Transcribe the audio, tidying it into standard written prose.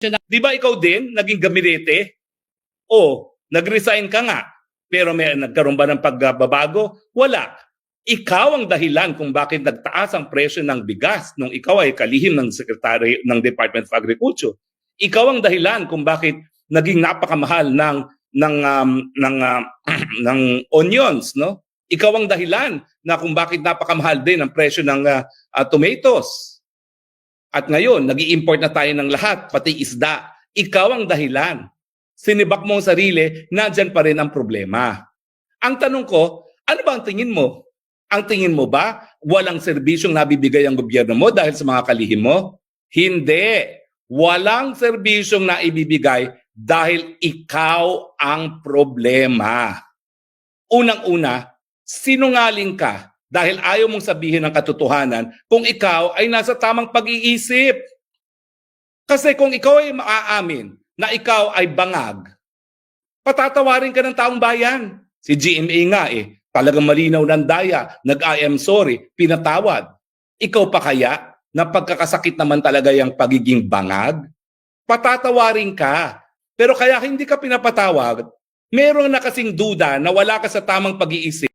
Di ba ikaw din naging gamirete? O nag-resign ka nga, pero may nagkaroon ba ng pagbabago? Wala. Ikaw ang dahilan kung bakit nagtaas ang presyo ng bigas nung ikaw ay kalihim ng Secretary ng Department of Agriculture. Ikaw ang dahilan kung bakit naging napakamahal ng onions, no? Ikaw ang dahilan na kung bakit napakamahal din ang presyo ng tomatoes. At ngayon, nag-i-import na tayo ng lahat, pati isda. Ikaw ang dahilan. Sinibak mo ang sarili, nandyan pa rin ang problema. Ang tanong ko, ano ba ang tingin mo? Ang tingin mo ba walang serbisyong nabibigay ang gobyerno mo dahil sa mga kalihim mo? Hindi. Walang serbisyong naibibigay dahil ikaw ang problema. Unang-una, sinungaling ka dahil ayaw mong sabihin ang katotohanan kung ikaw ay nasa tamang pag-iisip. Kasi kung ikaw ay maaamin na ikaw ay bangag, patatawarin ka ng taong bayan. Si GMA nga talagang malinaw ng daya, nag-I am sorry, pinatawad. Ikaw pa kaya na pagkakasakit naman talaga yung pagiging bangag? Patatawarin ka. Pero kaya hindi ka pinapatawad, meron na kasing duda na wala ka sa tamang pag-iisip.